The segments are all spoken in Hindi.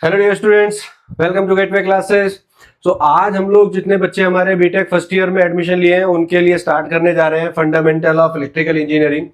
Hello dear students, welcome to Gateway classes. आज हम लोग जितने बच्चे हमारे बीटेक फर्स्ट ईयर में एडमिशन लिए हैं उनके लिए स्टार्ट करने जा रहे हैं fundamental of electrical engineering.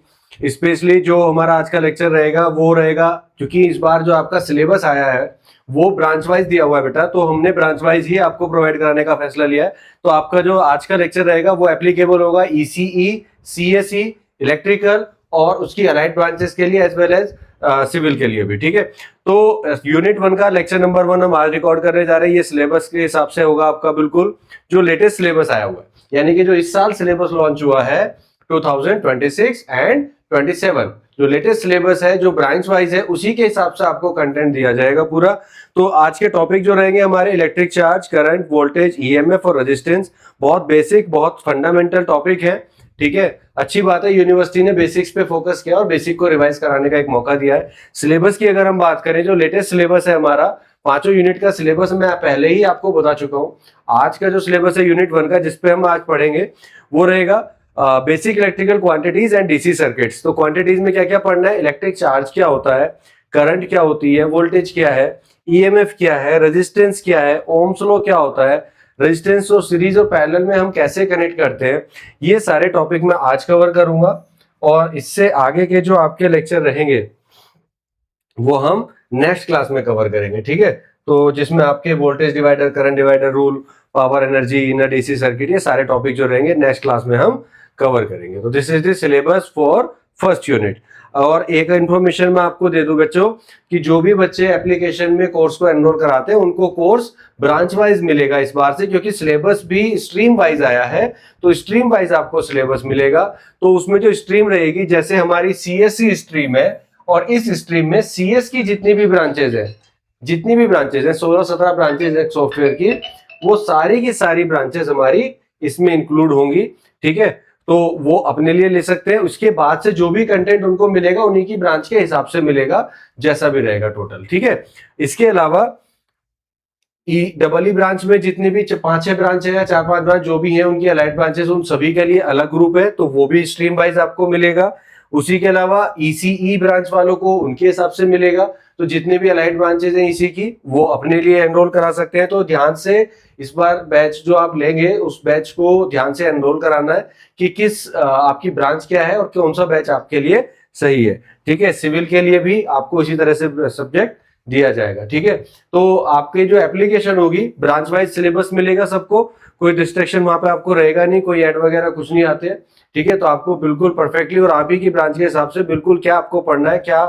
Specially जो हमारा आज का लेक्चर रहेगा वो रहेगा, क्योंकि इस बार जो आपका सिलेबस आया है वो ब्रांच वाइज दिया हुआ है बेटा, तो हमने ब्रांच वाइज ही आपको प्रोवाइड कराने का फैसला लिया है। तो आपका जो आज का लेक्चर रहेगा वो एप्लीकेबल होगा ईसीई, सीएसई, इलेक्ट्रिकल और उसकी अलाइड ब्रांचेस के लिए एज वेल एज सिविल के लिए भी। ठीक है, तो यूनिट 1 का लेक्चर नंबर 1 हम आज रिकॉर्ड करने जा रहे हैं। ये सिलेबस के हिसाब से होगा आपका बिल्कुल जो लेटेस्ट सिलेबस आया हुआ है, यानी कि जो इस साल सिलेबस लॉन्च हुआ है 2026 एंड 27, जो लेटेस्ट सिलेबस है जो ब्रांच वाइज है उसी के हिसाब से आपको कंटेंट दिया जाएगा पूरा। तो आज के टॉपिक जो रहेंगे हमारे electric charge, current, voltage, EMF और रेजिस्टेंस। बहुत बेसिक, बहुत फंडामेंटल टॉपिक है। ठीक है, अच्छी बात है यूनिवर्सिटी ने बेसिक्स पे फोकस किया और बेसिक को रिवाइज कराने का एक मौका दिया है। सिलेबस की अगर हम बात करें, जो लेटेस्ट सिलेबस है हमारा, पांचों यूनिट का सिलेबस मैं पहले ही आपको बता चुका हूं। आज का जो सिलेबस है यूनिट 1 का जिसपे हम आज पढ़ेंगे वो रहेगा basic electrical quantities and DC circuits. तो क्वांटिटीज में क्या क्या पढ़ना है, इलेक्ट्रिक चार्ज क्या होता है, करंट क्या होती है, वोल्टेज क्या है, ईएमएफ क्या है, रेजिस्टेंस क्या है, ओम्स लॉ क्या होता है, रेजिस्टेंस और सीरीज और पैरेलल में हम कैसे कनेक्ट करते हैं, ये सारे टॉपिक मैं आज कवर करूंगा। और इससे आगे के जो आपके लेक्चर रहेंगे वो हम नेक्स्ट क्लास में कवर करेंगे। ठीक है, तो जिसमें आपके voltage divider, current divider rule, power energy, inner DC circuit, ये सारे टॉपिक जो रहेंगे नेक्स्ट क्लास में हम कवर करेंगे। तो this is the syllabus for first unit. और एक इन्फॉर्मेशन मैं आपको दे दूं बच्चों कि जो भी बच्चे एप्लीकेशन में कोर्स को एनरोल कराते हैं उनको कोर्स ब्रांच वाइज मिलेगा इस बार से, क्योंकि सिलेबस भी स्ट्रीम वाइज आया है। तो स्ट्रीम वाइज आपको सिलेबस मिलेगा। तो उसमें जो स्ट्रीम रहेगी, जैसे हमारी सीएससी स्ट्रीम है और इस स्ट्रीम में सीएस की जितनी भी ब्रांचेज है, 16-17 ब्रांचेज है सॉफ्टवेयर की, वो सारी की सारी ब्रांचेज हमारी इसमें इंक्लूड होंगी। ठीक है, तो वो अपने लिए ले सकते हैं। उसके बाद से जो भी कंटेंट उनको मिलेगा उन्हीं की ब्रांच के हिसाब से मिलेगा, जैसा भी रहेगा टोटल। ठीक है, इसके अलावा डबल ई ब्रांच में जितनी भी 5-6 ब्रांच है या 4-5 ब्रांच जो भी है उनकी अलाइड ब्रांचेस, उन सभी के लिए अलग ग्रुप है, तो वो भी स्ट्रीम वाइज आपको मिलेगा। उसी के अलावा ईसीई ब्रांच वालों को उनके हिसाब से मिलेगा। तो जितने भी अलाइड ब्रांचेस हैं ईसी की, वो अपने लिए एनरोल करा सकते हैं। तो ध्यान से इस बार बैच जो आप लेंगे उस बैच को ध्यान से एनरोल कराना है कि किस आपकी ब्रांच क्या है और कौन सा बैच आपके लिए सही है। ठीक है, सिविल के लिए भी आपको इसी तरह से सब्जेक्ट दिया जाएगा। ठीक है, तो आपके जो एप्लीकेशन होगी ब्रांच वाइज सिलेबस मिलेगा सबको, कोई डिस्ट्रैक्शन वहां पे आपको रहेगा नहीं, कोई ऐड वगैरह कुछ नहीं आते हैं। ठीक है, तो आपको बिल्कुल परफेक्टली और आप ही की ब्रांच के हिसाब से बिल्कुल क्या आपको पढ़ना है, क्या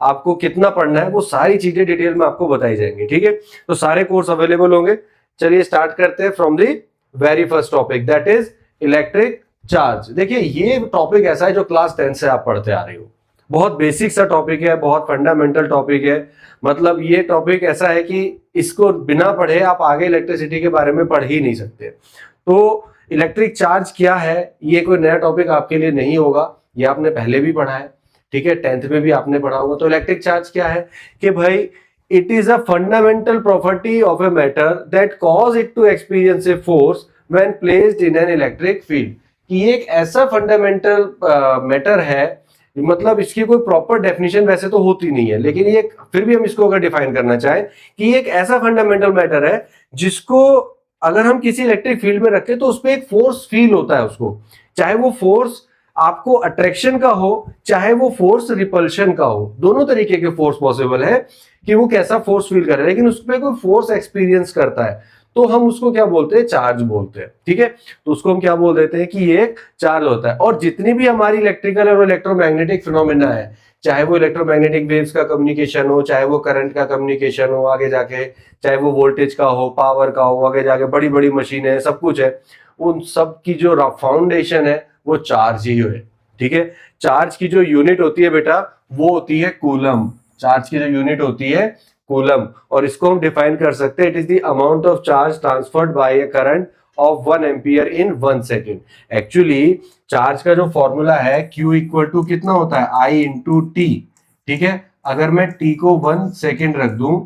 आपको कितना पढ़ना है, वो सारी चीजें डिटेल में आपको बताई जाएंगी। ठीक है, तो सारे कोर्स अवेलेबल होंगे। चलिए स्टार्ट करते हैं from the very first topic, that is electric charge. देखिए ये टॉपिक ऐसा है जो क्लास 10 से आप पढ़ते आ रहे हो। बहुत बेसिक सा टॉपिक है, बहुत फंडामेंटल टॉपिक है। मतलब ये टॉपिक ऐसा है कि इसको बिना पढ़े आप आगे इलेक्ट्रिसिटी के बारे में पढ़ ही नहीं सकते। तो इलेक्ट्रिक चार्ज क्या है, ये कोई नया टॉपिक आपके लिए नहीं होगा, ये आपने पहले भी पढ़ा है। ठीक है, 10th में भी आपने पढ़ा होगा। तो इलेक्ट्रिक चार्ज क्या है कि भाई it is a fundamental property of a matter that cause it to experience a force when placed in an electric field. कि ये एक ऐसा फंडामेंटल मैटर है, मतलब इसकी कोई प्रॉपर डेफिनेशन वैसे तो होती नहीं है, लेकिन ये फिर भी हम इसको अगर डिफाइन करना चाहें कि ये एक ऐसा फंडामेंटल मैटर है जिसको अगर हम किसी इलेक्ट्रिक फील्ड में रखें तो उसपे एक फोर्स फील होता है उसको, चाहे वो फोर्स आपको अट्रैक्शन का हो चाहे वो फोर्स रिपल्शन का हो। दोनों तरीके के फोर्स पॉसिबल है कि वो कैसा फोर्स फील कर रहा है, लेकिन उस पर कोई फोर्स एक्सपीरियंस करता है तो हम उसको क्या बोलते हैं, चार्ज बोलते हैं। ठीक है, तो उसको हम क्या बोल देते हैं कि ये एक चार्ज होता है। और जितनी भी हमारी इलेक्ट्रिकल और इलेक्ट्रोमैग्नेटिक फिनोमेना है, चाहे वो इलेक्ट्रोमैग्नेटिक वेव्स का कम्युनिकेशन हो, चाहे वो करंट का कम्युनिकेशन हो आगे जाके, चाहे वो वोल्टेज का हो, पावर का हो, आगे जाके बड़ी बड़ी मशीनें है, सब कुछ है, उन सब की जो फाउंडेशन है वो चार्ज ही है। ठीक है, चार्ज की जो यूनिट होती है बेटा वो होती है कूलम। चार्ज की जो यूनिट होती है कूलम, और इसको हम डिफाइन कर सकते हैं, it is the amount of charge transferred by A current of 1 ampere in 1 second. Actually charge का जो फॉर्मूला है Q इक्वल टू कितना होता है, I इंटू टी। ठीक है, अगर मैं T को 1 सेकेंड रख दूं,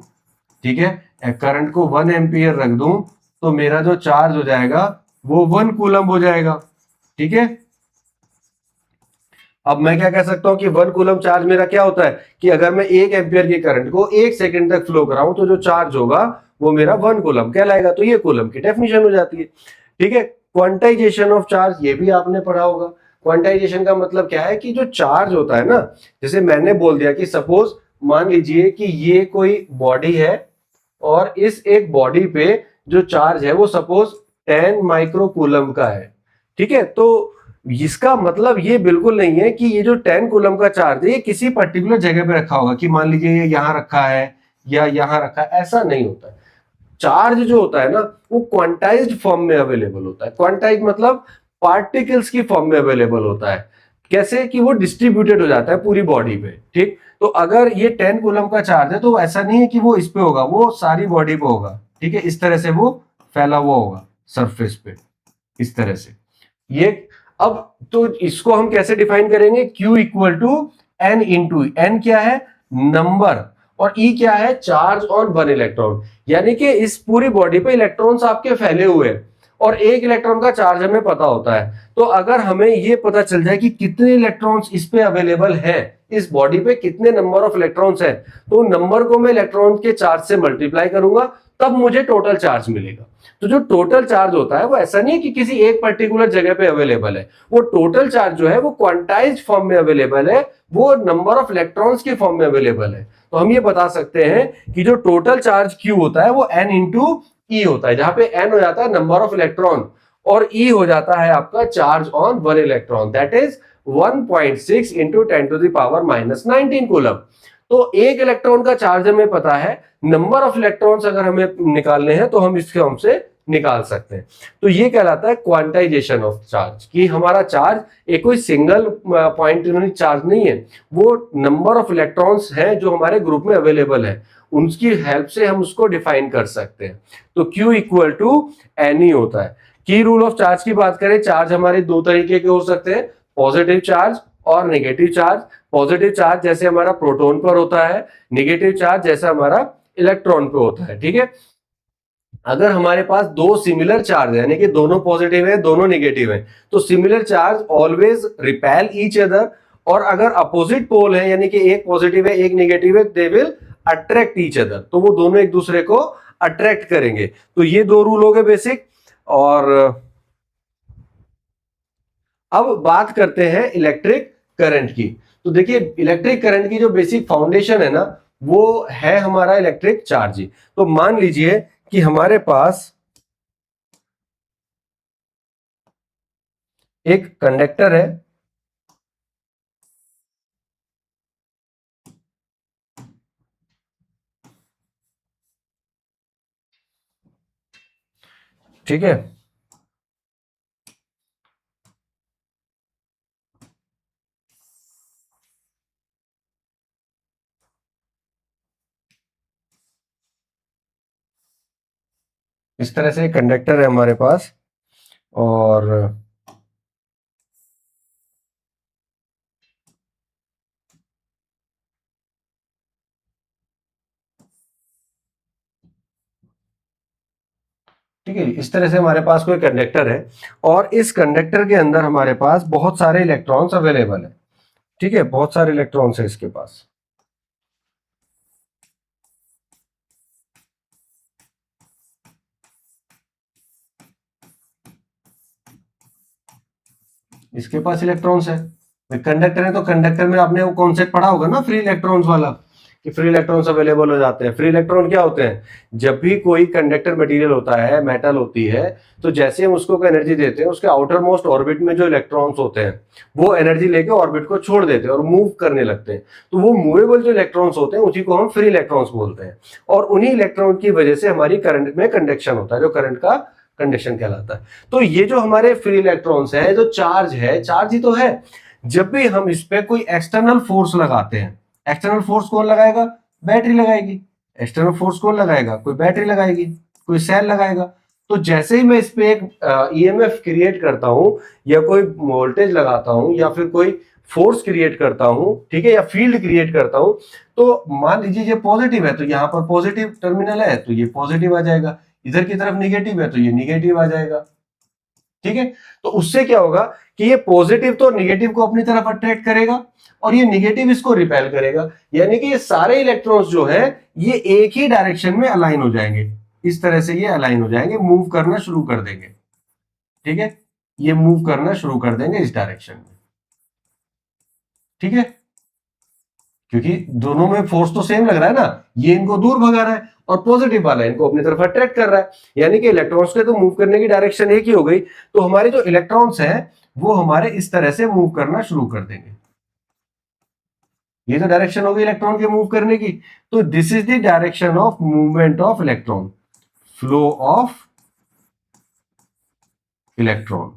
ठीक है, करंट को 1 एम्पियर रख दूं, तो मेरा जो चार्ज हो जाएगा वो 1 कूलम हो जाएगा। ठीक है, अब मैं क्या कह सकता हूं कि 1 कूलम चार्ज मेरा क्या होता है कि अगर मैं 1 एम्पियर की करंट को 1 सेकंड तक फ्लो कराऊं तो जो चार्ज होगा वो मेरा 1 कूलम कहलाएगा। तो ये कूलम की डेफिनेशन हो जाती है। ठीक है, क्वांटाइजेशन ऑफ चार्ज ये भी आपने पढ़ा होगा। क्वांटाइजेशन का मतलब क्या है कि जो चार्ज होता है ना, जैसे मैंने बोल दिया कि सपोज मान लीजिए कि ये कोई बॉडी है और इस एक बॉडी पे जो चार्ज है वो सपोज 10 माइक्रो कूलम का है। ठीक है, तो इसका मतलब ये बिल्कुल नहीं है कि ये जो 10 कूलम का चार्ज है ये किसी पर्टिकुलर जगह पे रखा होगा कि मान लीजिए ये यहां रखा है या यहां रखा है, ऐसा नहीं होता है। चार्ज जो होता है ना वो क्वांटाइज्ड फॉर्म में अवेलेबल होता है। क्वांटाइज मतलब पार्टिकल्स की फॉर्म में अवेलेबल होता है। कैसे कि वो डिस्ट्रीब्यूटेड हो जाता है पूरी बॉडी पे। ठीक, तो अगर ये 10 कूलम का चार्ज है तो ऐसा नहीं है कि वो इस पे होगा, वो सारी बॉडी पे होगा। ठीक है, इस तरह से वो फैला हुआ होगा सरफेस पे, इस तरह से। ये अब तो इसको हम कैसे डिफाइन करेंगे, Q equal to n into n क्या है नंबर और E क्या है चार्ज ऑन 1 इलेक्ट्रॉन। यानी कि इस पूरी बॉडी पे इलेक्ट्रॉन्स आपके फैले हुए हैं और 1 इलेक्ट्रॉन का चार्ज हमें पता होता है। तो अगर हमें ये पता चल जाए कि कितने इलेक्ट्रॉन्स इस पे अवेलेबल है, इस बॉडी पे कितने नंबर ऑफ इलेक्ट्रॉन्स है, तो नंबर को मैं इलेक्ट्रॉन के चार्ज से मल्टीप्लाई करूंगा, तब मुझे टोटल चार्ज मिलेगा। तो जो टोटल चार्ज होता है वो ऐसा नहीं है कि किसी एक पर्टिकुलर जगह पे अवेलेबल है, वो टोटल चार्ज जो है वो क्वांटाइज्ड फॉर्म में अवेलेबल है, वो नंबर ऑफ इलेक्ट्रॉन्स के फॉर्म में अवेलेबल है। तो हम ये बता सकते हैं कि जो टोटल चार्ज Q होता है वो N इंटू E होता है, जहां पे N हो जाता है नंबर ऑफ इलेक्ट्रॉन और E हो जाता है आपका charge on 1 electron, that is 1.6 into 10⁻⁻19 coulomb. तो 1 इलेक्ट्रॉन का चार्ज हमें पता है, नंबर ऑफ इलेक्ट्रॉन्स अगर हमें निकालने हैं तो हम इसके हमसे निकाल सकते हैं। तो ये कहलाता है क्वांटाइजेशन ऑफ चार्ज, कि हमारा चार्ज एक कोई सिंगल पॉइंट यूनिट चार्ज नहीं है, वो नंबर ऑफ इलेक्ट्रॉन्स हैं जो हमारे ग्रुप में अवेलेबल है, उनकी हेल्प से हम उसको डिफाइन कर सकते हैं। तो Q equal to n e होता है। की रूल ऑफ चार्ज की बात करें, चार्ज हमारे दो तरीके के हो सकते हैं, पॉजिटिव चार्ज और नेगेटिव चार्ज। पॉजिटिव चार्ज जैसे हमारा प्रोटॉन पर होता है, नेगेटिव चार्ज जैसा हमारा इलेक्ट्रॉन पे होता है। ठीक है, अगर हमारे पास दो सिमिलर चार्ज है, यानी कि दोनों पॉजिटिव है दोनों नेगेटिव है, तो similar charge always repel each other. और अगर अपोजिट पोल है, यानी कि एक पॉजिटिव है एक नेगेटिव है, they will attract each other, तो वो दोनों एक दूसरे को अट्रैक्ट करेंगे। तो ये दो रूल हो गए बेसिक। और अब बात करते हैं इलेक्ट्रिक करंट की। तो देखिए इलेक्ट्रिक करंट की जो बेसिक फाउंडेशन है ना वो है हमारा इलेक्ट्रिक चार्ज ही। तो मान लीजिए कि हमारे पास एक कंडक्टर है, ठीक है, इस तरह से कंडक्टर है हमारे पास। और ठीक है, इस तरह से हमारे पास कोई कंडक्टर है और इस कंडक्टर के अंदर हमारे पास बहुत सारे इलेक्ट्रॉन्स अवेलेबल है। ठीक है, बहुत सारे इलेक्ट्रॉन्स है इसके पास। इसके पास इलेक्ट्रॉन्स है, कंडक्टर है, तो कंडक्टर में आपने वो कॉन्सेप्ट पढ़ा होगा ना फ्री इलेक्ट्रॉन्स वाला, कि फ्री इलेक्ट्रॉन्स अवेलेबल हो जाते हैं। फ्री इलेक्ट्रॉन क्या होते हैं, जब भी कोई कंडक्टर मटेरियल होता है, मेटल होती है, तो जैसे हम उसको एनर्जी देते हैं उसके आउटर मोस्ट ऑर्बिट में जो इलेक्ट्रॉन्स होते हैं वो एनर्जी लेके ऑर्बिट को छोड़ देते हैं और मूव करने लगते हैं। तो वो मूवेबल जो इलेक्ट्रॉन्स होते हैं उसी को हम फ्री इलेक्ट्रॉन्स बोलते हैं। और उन्हीं इलेक्ट्रॉन की वजह से हमारी करंट में कंडक्शन होता है, जो करंट का कंडक्शन कहलाता है। तो ये जो हमारे फ्री इलेक्ट्रॉन्स है, जो चार्ज है, चार्ज ही तो है। जब भी हम इस पे कोई एक्सटर्नल फोर्स लगाते हैं, एक्सटर्नल फोर्स कौन लगाएगा, बैटरी लगाएगी। एक्सटर्नल फोर्स कौन लगाएगा, कोई बैटरी लगाएगी, कोई सेल लगाएगा। तो जैसे ही मैं इस पे एक ईएमएफ क्रिएट करता हूं या कोई वोल्टेज लगाता हूं या फिर कोई फोर्स क्रिएट करता हूं, ठीक है, या फील्ड क्रिएट करता हूं, तो मान लीजिए ये पॉजिटिव है तो यहां पर पॉजिटिव टर्मिनल है तो ये पॉजिटिव आ जाएगा, इधर की तरफ निगेटिव है तो ये निगेटिव आ जाएगा। ठीक है, तो उससे क्या होगा कि ये पॉजिटिव तो निगेटिव को अपनी तरफ अट्रैक्ट करेगा और ये निगेटिव इसको रिपेल करेगा, यानी कि ये सारे इलेक्ट्रॉन्स जो है ये एक ही डायरेक्शन में अलाइन हो जाएंगे, इस तरह से ये अलाइन हो जाएंगे, मूव करना शुरू कर देंगे। ठीक है, ये मूव करना शुरू कर देंगे इस डायरेक्शन में। ठीक है, क्योंकि दोनों में फोर्स तो सेम लग रहा है ना, ये इनको दूर भगा रहा है और पॉजिटिव वाला इनको अपनी तरफ अट्रैक्ट कर रहा है, यानी कि इलेक्ट्रॉन्स के तो मूव करने की डायरेक्शन एक ही हो गई। तो हमारे जो इलेक्ट्रॉन्स हैं वो हमारे इस तरह से मूव करना शुरू कर देंगे। ये तो डायरेक्शन होगी इलेक्ट्रॉन के मूव करने की। तो this is the direction of movement of electron, flow of electron.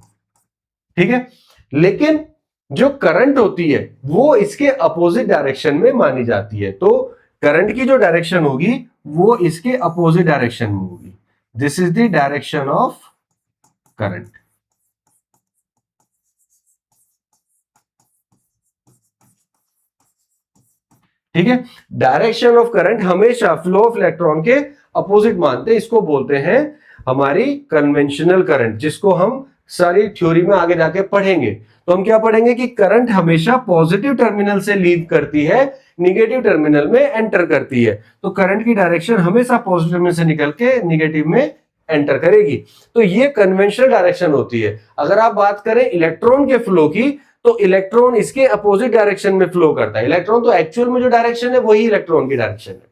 ठीक है, लेकिन जो करंट होती है वो इसके अपोजिट डायरेक्शन में मानी जाती है। तो करंट की जो डायरेक्शन होगी वो इसके अपोजिट डायरेक्शन में होगी। This is the direction of current. ठीक है, डायरेक्शन ऑफ करंट हमेशा फ्लो ऑफ इलेक्ट्रॉन के अपोजिट मानते हैं, इसको बोलते हैं हमारी कन्वेंशनल करंट, जिसको हम सारी थ्योरी में आगे जाके पढ़ेंगे। तो हम क्या पढ़ेंगे कि करंट हमेशा पॉजिटिव टर्मिनल से लीव करती है, निगेटिव टर्मिनल में एंटर करती है। तो करंट की डायरेक्शन हमेशा पॉजिटिव टर्मिनल से निकल के निगेटिव में एंटर करेगी। तो ये कन्वेंशनल डायरेक्शन होती है। अगर आप बात करें इलेक्ट्रॉन के फ्लो की, तो इलेक्ट्रॉन इसके अपोजिट डायरेक्शन में फ्लो करता है। इलेक्ट्रॉन तो एक्चुअल में जो डायरेक्शन है वही इलेक्ट्रॉन की डायरेक्शन है,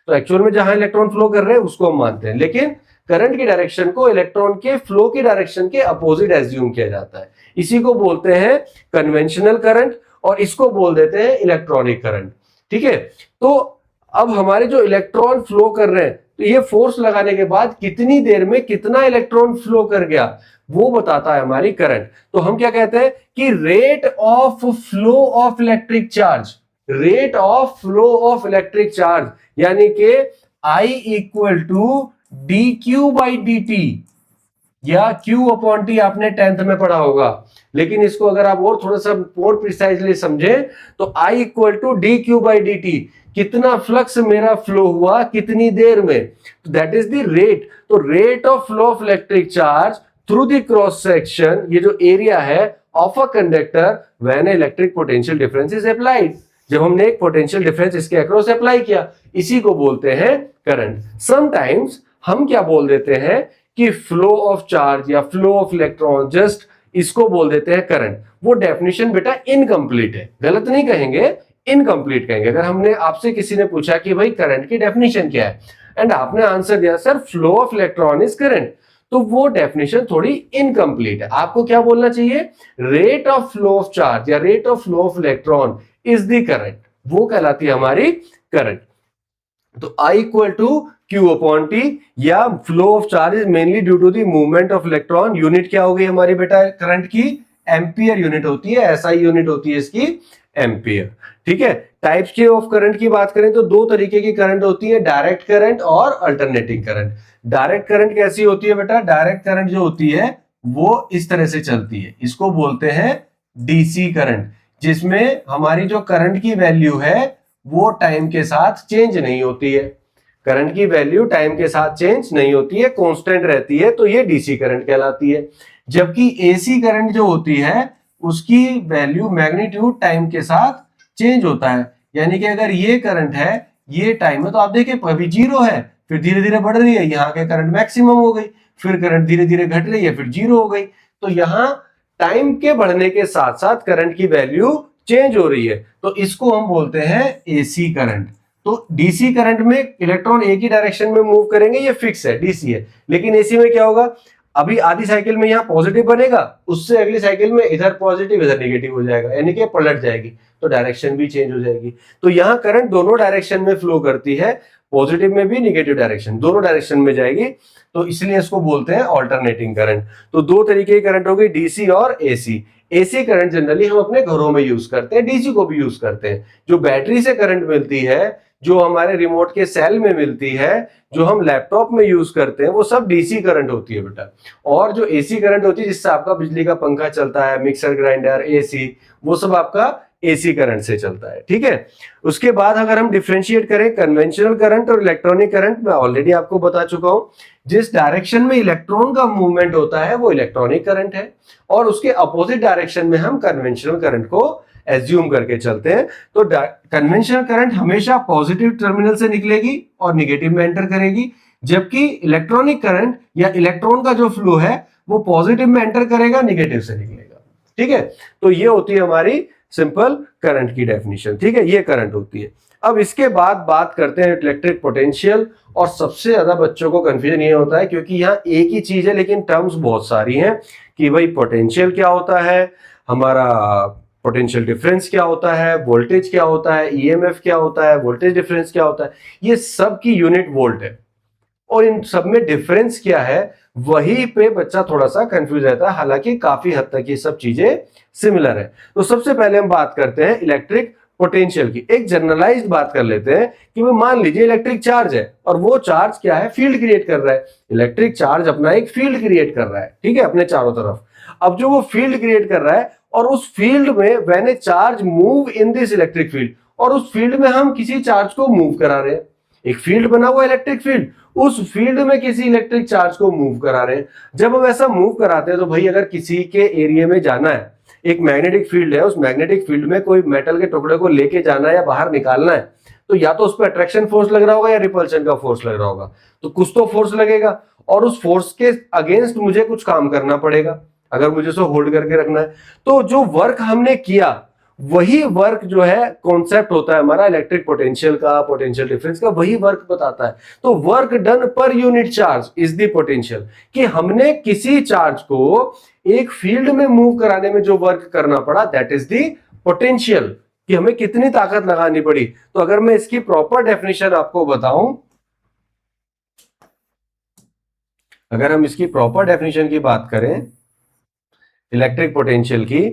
तो एक्चुअल में जहां इलेक्ट्रॉन फ्लो कर रहे हैं उसको हम मानते हैं, लेकिन करंट की डायरेक्शन को इलेक्ट्रॉन के फ्लो की डायरेक्शन के अपोजिट एज्यूम किया जाता है। इसी को बोलते हैं कन्वेंशनल करंट और इसको बोल देते हैं इलेक्ट्रॉनिक करंट। ठीक है, तो अब हमारे जो इलेक्ट्रॉन फ्लो कर रहे हैं, तो ये फोर्स लगाने के बाद कितनी देर में कितना इलेक्ट्रॉन फ्लो कर गया वो बताता है हमारी करंट। तो हम क्या कहते हैं कि rate of flow of electric charge, rate of flow of electric charge, यानी कि I equal to d q by d t, या Q अपॉन टी आपने 10th में पढ़ा होगा, लेकिन इसको अगर आप और थोड़ा सा और प्रिसाइजली समझे तो I equal to d q by d t, कितना फ्लक्स मेरा फ्लो हुआ कितनी देर में, तो दैट इज द रेट। तो rate of flow of electric charge through the cross section, ये जो एरिया है of a conductor when electric potential difference is applied, जब हमने एक पोटेंशियल डिफरेंस इसके अक्रॉस अप्लाई किया, इसी को बोलते हैं करंट। समटाइम्स हम क्या बोल देते हैं कि फ्लो ऑफ चार्ज या फ्लो ऑफ इलेक्ट्रॉन, जस्ट इसको बोल देते हैं करंट। वो डेफिनेशन बेटा इनकम्प्लीट है, गलत नहीं कहेंगे, इनकम्प्लीट कहेंगे। अगर हमने आपसे किसी ने पूछा कि भाई करंट की डेफिनेशन क्या है एंड आपने आंसर दिया sir flow of electron is current, तो वो डेफिनेशन थोड़ी इनकम्प्लीट है। आपको क्या बोलना चाहिए, rate of flow of charge या rate of flow of electron is the current, वो कहलाती है हमारी करंट। तो I equal to Q upon T, या flow of charge is mainly due to the movement of electron. Unit क्या हो गई हमारी बेटा करंट की, एम्पियर यूनिट होती है, SI यूनिट होती है इसकी एम्पियर। ठीक है, टाइप्स के ऑफ करंट की बात करें तो दो तरीके की करंट होती है, डायरेक्ट करंट और अल्टरनेटिंग करंट। डायरेक्ट करंट कैसी होती है बेटा, डायरेक्ट करंट जो होती है वो इस तरह से चलती है, इसको बोलते हैं डीसी करंट, जिसमें हमारी जो करंट की वैल्यू है वो टाइम के साथ चेंज नहीं होती है। करंट की वैल्यू टाइम के साथ चेंज नहीं होती है, कांस्टेंट रहती है, तो ये डीसी करंट कहलाती है। जबकि एसी करंट जो होती है उसकी वैल्यू मैग्नीट्यूड टाइम के साथ चेंज होता है, यानी कि अगर ये करंट है, ये टाइम है, तो आप देखिए अभी 0 है, फिर धीरे धीरे बढ़ रही है, यहाँ के करंट मैक्सिमम हो गई, फिर करंट धीरे धीरे घट रही है, फिर 0 हो गई। तो यहाँ टाइम के बढ़ने के साथ साथ करंट की वैल्यू चेंज हो रही है, तो इसको हम बोलते हैं एसी करंट। तो डीसी करंट में इलेक्ट्रॉन एक ही डायरेक्शन में मूव करेंगे, ये फिक्स है, डीसी है। लेकिन एसी में क्या होगा, अभी आधी साइकिल में यहाँ पॉजिटिव बनेगा, उससे अगली साइकिल में इधर पॉजिटिव इधर नेगेटिव हो जाएगा, यानी कि पलट जाएगी, तो डायरेक्शन भी चेंज हो जाएगी। तो यहाँ करंट दोनों डायरेक्शन में फ्लो करती है, पॉजिटिव में भी नेगेटिव डायरेक्शन, दोनों डायरेक्शन में जाएगी, तो इसलिए इसको बोलते हैं ऑल्टरनेटिंग करंट। तो दो तरीके की करंट होगी, डीसी और एसी। एसी करंट जनरली हम अपने घरों में यूज करते हैं, डीसी को भी यूज करते हैं। जो बैटरी से करंट मिलती है, जो हमारे रिमोट के सेल में मिलती है, जो हम लैपटॉप में यूज करते हैं, वो सब डीसी करंट होती है बेटा। और जो एसी करंट होती है जिससे आपका बिजली का पंखा चलता है, मिक्सर ग्राइंडर, एसी, वो सब आपका एसी करंट से चलता है, ठीक है। उसके बाद अगर हम डिफरेंशिएट करें कन्वेंशनल करंट और इलेक्ट्रॉनिक करंट, मैं ऑलरेडी आपको बता चुका हूं, जिस डायरेक्शन में इलेक्ट्रॉन का मूवमेंट होता है वो इलेक्ट्रॉनिक करंट है, और उसके अपोजिट डायरेक्शन में हम कन्वेंशनल करंट को एज्यूम करके चलते हैं। तो कन्वेंशनल करंट हमेशा पॉजिटिव टर्मिनल से निकलेगी और निगेटिव में एंटर करेगी, जबकि इलेक्ट्रॉनिक करंट या इलेक्ट्रॉन का जो फ्लो है वो पॉजिटिव में एंटर करेगा, निगेटिव से निकलेगा, ठीक है। तो ये होती है हमारी सिंपल करंट की डेफिनेशन, ठीक है, ये करंट होती है। अब इसके बाद बात करते हैं इलेक्ट्रिक पोटेंशियल, और सबसे ज्यादा बच्चों को कंफ्यूजन ये होता है क्योंकि यहाँ एक ही चीज है लेकिन टर्म्स बहुत सारी हैं कि भाई पोटेंशियल क्या होता है, हमारा पोटेंशियल डिफरेंस क्या होता है, वोल्टेज क्या होता है, ईएमएफ क्या होता है, वोल्टेज डिफरेंस क्या होता है, ये सब की यूनिट वोल्ट है, और इन सब में डिफरेंस क्या है वही पे बच्चा थोड़ा सा कंफ्यूज रहता है, हालांकि काफी हद तक ये सब चीजें सिमिलर है। तो सबसे पहले हम बात करते हैं इलेक्ट्रिक पोटेंशियल की। एक जनरलाइज्ड बात कर लेते हैं कि वो मान लीजिए इलेक्ट्रिक चार्ज है, और वो चार्ज क्या है, फील्ड क्रिएट कर रहा है। इलेक्ट्रिक चार्ज अपना एक फील्ड क्रिएट कर रहा है, ठीक है, अपने चारों तरफ। अब जो वो फील्ड क्रिएट कर रहा है, और उस फील्ड में when A charge move in this electric field, और उस फील्ड में हम किसी चार्ज को मूव करा रहे हैं, एक फील्ड बना हुआ इलेक्ट्रिक फील्ड, उस फील्ड में किसी इलेक्ट्रिक चार्ज को मूव करा रहे हैं। जब हम ऐसा मूव कराते हैं तो भाई अगर किसी के एरिया में जाना है, एक मैग्नेटिक फील्ड है, उस मैग्नेटिक फील्ड में कोई मेटल के टुकड़े को लेके जाना है या बाहर निकालना है, तो या तो उस पर अट्रैक्शन फोर्स लग रहा होगा या रिपल्शन का फोर्स लग रहा होगा, तो कुछ तो फोर्स लगेगा, और उस फोर्स के अगेंस्ट मुझे कुछ काम करना पड़ेगा अगर मुझे उसको होल्ड करके रखना है। तो जो वर्क हमने किया वही वर्क जो है कॉन्सेप्ट होता है हमारा इलेक्ट्रिक पोटेंशियल का, पोटेंशियल डिफरेंस का, वही वर्क बताता है। तो work done per unit charge is the potential, कि हमने किसी चार्ज को एक फील्ड में मूव कराने में जो वर्क करना पड़ा, दैट इज द पोटेंशियल, कि हमें कितनी ताकत लगानी पड़ी। तो अगर मैं इसकी प्रॉपर डेफिनेशन आपको बताऊं, अगर हम इसकी प्रॉपर डेफिनेशन की बात करें इलेक्ट्रिक पोटेंशियल की,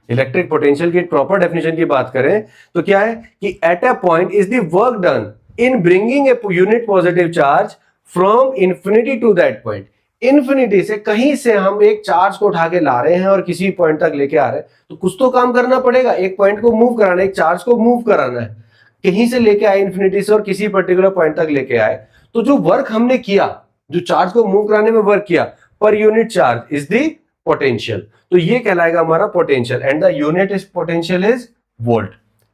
इलेक्ट्रिक पोटेंशियल की प्रॉपर डेफिनेशन की बात करें तो क्या है कि at a point is the work done in bringing a unit positive charge from infinity to that point. Infinity से, कहीं से हम एक चार्ज को उठा के ला रहे हैं और किसी पॉइंट तक लेके आ रहे हैं, तो कुछ तो काम करना पड़ेगा, एक पॉइंट को मूव कराना है, एक चार्ज को मूव कराना है, कहीं से लेके आए इंफिनिटी से और किसी पर्टिकुलर पॉइंट तक लेके आए। तो जो वर्क हमने किया, जो चार्ज को मूव कराने में वर्क किया पर unit charge is the potential, तो ये कहलाएगा हमारा potential, and the unit is potential is volt,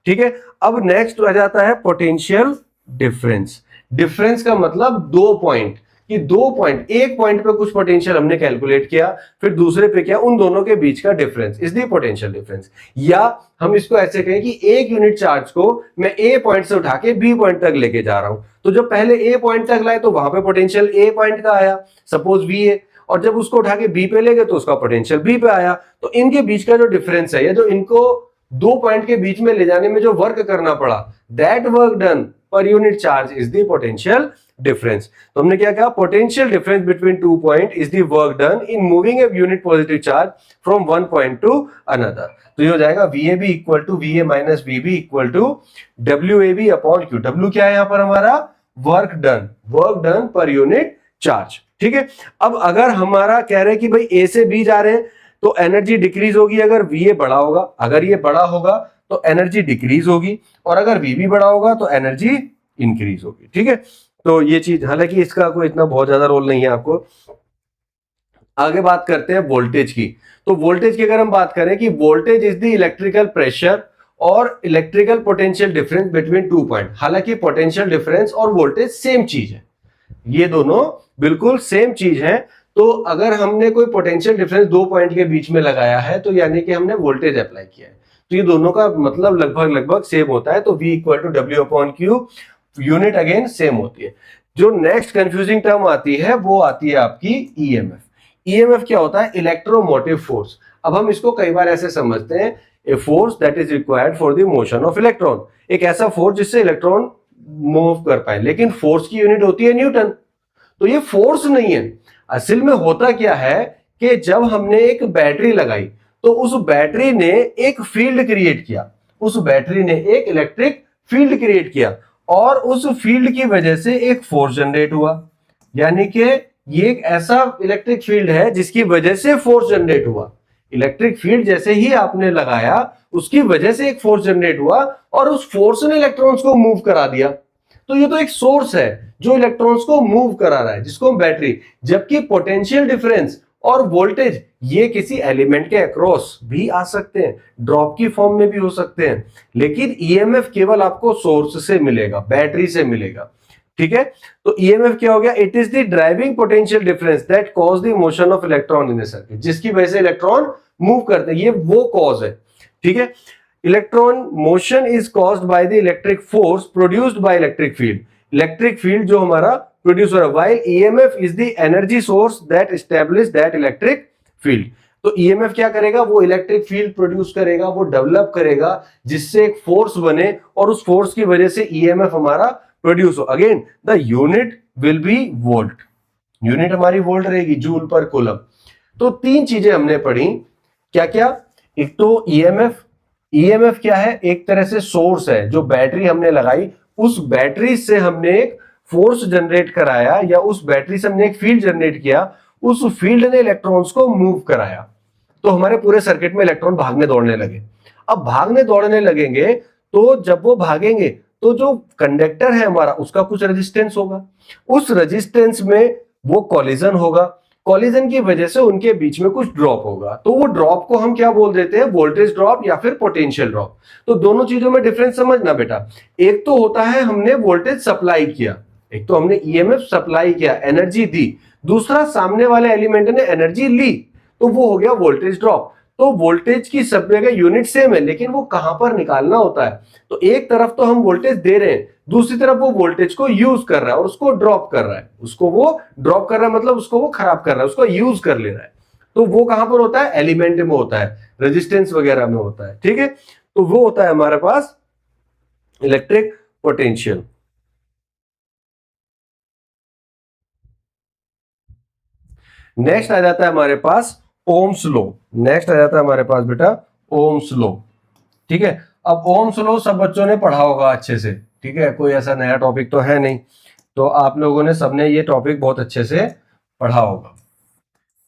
ठीक है। अब नेक्स्ट आ जाता है पोटेंशियल डिफरेंस। डिफरेंस का मतलब दो पॉइंट, कि दो पॉइंट, एक पॉइंट पे कुछ पोटेंशियल हमने कैलकुलेट किया, फिर दूसरे पे किया, उन दोनों के बीच का difference is the potential difference. या हम इसको ऐसे कहें कि एक यूनिट चार्ज को मैं ए पॉइंट से उठा के बी पॉइंट तक लेके जा रहा हूं, तो जब पहले ए पॉइंट तक लाए तो वहां पे पोटेंशियल ए पॉइंट का आया, सपोज वी ए, और जब उसको उठा के बी पे ले गए तो उसका पोटेंशियल बी पे आया। तो इनके बीच का जो डिफरेंस है, या जो इनको दो पॉइंट के बीच में ले जाने में जो वर्क करना पड़ा, that work done per unit charge is the potential difference. तो हमने क्या कहा, potential difference between two point is the work done in moving a unit positive charge from one point to another. तो ये हो जाएगा VAB equal to VA minus VB equal to WAB upon Q। W क्या है यहां पर हमारा, work done per unit charge, ठीक है। अब अगर हमारा कह रहे हैं कि भाई A से B जा रहे हैं तो एनर्जी डिक्रीज होगी अगर VA बड़ा होगा, अगर ये बड़ा होगा तो एनर्जी डिक्रीज होगी, और अगर VB बड़ा होगा तो एनर्जी इंक्रीज होगी, ठीक है। तो ये चीज, हालांकि इसका कोई इतना बहुत ज्यादा रोल नहीं है आपको। आगे बात करते हैं वोल्टेज की। तो वोल्टेज की अगर हम बात करें कि voltage is the electrical pressure और electrical potential difference between two point. हालांकि पोटेंशियल डिफरेंस और वोल्टेज सेम चीज है, ये दोनों बिल्कुल सेम चीज है। तो अगर हमने कोई पोटेंशियल डिफरेंस दो पॉइंट के बीच में लगाया है तो यानी कि हमने वोल्टेज अप्लाई किया है, तो ये दोनों का मतलब लगभग सेम होता है। तो V equal to W upon Q, unit again same होती है। जो नेक्स्ट कंफ्यूजिंग टर्म आती है वो आती है आपकी EMF। EMF क्या होता है, इलेक्ट्रोमोटिव फोर्स। अब हम इसको कई बार ऐसे समझते हैं, a force that is required for the motion of electron, एक ऐसा फोर्स जिससे इलेक्ट्रॉन मूव कर पाए, लेकिन फोर्स की यूनिट होती है न्यूटन। तो ये फोर्स नहीं है, असल में होता क्या है कि जब हमने एक बैटरी लगाई तो उस बैटरी ने एक फील्ड क्रिएट किया, उस बैटरी ने एक इलेक्ट्रिक फील्ड क्रिएट किया, और उस फील्ड की वजह से एक फोर्स जनरेट हुआ, यानी कि ये एक ऐसा इलेक्ट्रिक फील्ड है जिसकी वजह से फोर्स जनरेट हुआ। इलेक्ट्रिक फील्ड जैसे ही आपने लगाया उसकी वजह से एक फोर्स जनरेट हुआ और उस फोर्स ने इलेक्ट्रॉन्स को मूव करा दिया। तो ये तो एक सोर्स है जो इलेक्ट्रॉन्स को मूव करा रहा है, जिसको हम बैटरी। जबकि पोटेंशियल डिफरेंस और वोल्टेज ये किसी एलिमेंट के अक्रॉस भी आ सकते हैं, ड्रॉप की फॉर्म में भी हो सकते हैं, लेकिन ईएमएफ केवल आपको सोर्स से मिलेगा, बैटरी से मिलेगा। ठीक है, तो ईएमएफ क्या हो गया? It is the driving potential difference that cause the motion of electron in the circuit, जिसकी वजह से इलेक्ट्रॉन मूव करते हैं, ये वो कॉज है। ठीक है, electron motion is caused by the electric force produced by electric field. Electric field जो हमारा प्रोड्यूस हो रहा है, while EMF is the energy source that establish that electric field. तो ईएमएफ क्या करेगा? वो इलेक्ट्रिक फील्ड प्रोड्यूस करेगा, वो डेवलप करेगा जिससे एक फोर्स बने और उस फोर्स की वजह से ईएमएफ हमारा प्रोड्यूस हो। Again the unit will be volt, unit हमारी वोल्ट रहेगी, जूल पर कूलम। तो तीन चीजें हमने पढ़ी, क्या क्या? एक तो ईएमएफ, ईएमएफ क्या है? एक तरह से सोर्स है, जो बैटरी हमने लगाई उस बैटरी से हमने एक फोर्स जनरेट कराया या उस बैटरी से हमने एक फील्ड जनरेट किया, उस फील्ड ने इलेक्ट्रॉन्स को मूव कराया, तो हमारे पूरे सर्किट में इलेक्ट्रॉन भागने दौड़ने लगे। अब भागने दौड़ने लगेंगे तो जब वो भागेंगे तो जो कंडक्टर है हमारा उसका कुछ रेजिस्टेंस होगा, उस रेजिस्टेंस में वो कॉलिजन होगा, कॉलिजन की वजह से उनके बीच में कुछ ड्रॉप होगा, तो वो ड्रॉप को हम क्या बोल देते हैं? वोल्टेज ड्रॉप या फिर पोटेंशियल ड्रॉप। तो दोनों चीजों में डिफरेंस समझना बेटा। एक तो होता है हमने वोल्टेज सप्लाई किया, एक तो हमने ईएमएफ सप्लाई किया, एनर्जी दी, दूसरा सामने वाले एलिमेंट ने एनर्जी ली, तो वो हो गया वोल्टेज ड्रॉप। तो वोल्टेज की सब जगह यूनिट सेम है, लेकिन वो कहां पर निकालना होता है। तो एक तरफ तो हम वोल्टेज दे रहे हैं, दूसरी तरफ वो वोल्टेज को यूज कर रहा है और उसको ड्रॉप कर रहा है, उसको वो ड्रॉप कर रहा है मतलब उसको वो खराब कर रहा है, उसको यूज कर ले रहा है। तो वो कहां पर होता है? एलिमेंट में होता है, रेजिस्टेंस वगैरह में होता है। ठीक है, तो वो होता है हमारे पास इलेक्ट्रिक पोटेंशियल। नेक्स्ट आ जाता है हमारे पास ओम्स लॉ। नेक्स्ट आ जाता है हमारे पास बेटा ओम्स लॉ। ठीक है, अब ओम्स लॉ सब बच्चों ने पढ़ा होगा अच्छे से। ठीक है, कोई ऐसा नया टॉपिक तो है नहीं, तो आप लोगों ने सबने ये टॉपिक बहुत अच्छे से पढ़ा होगा।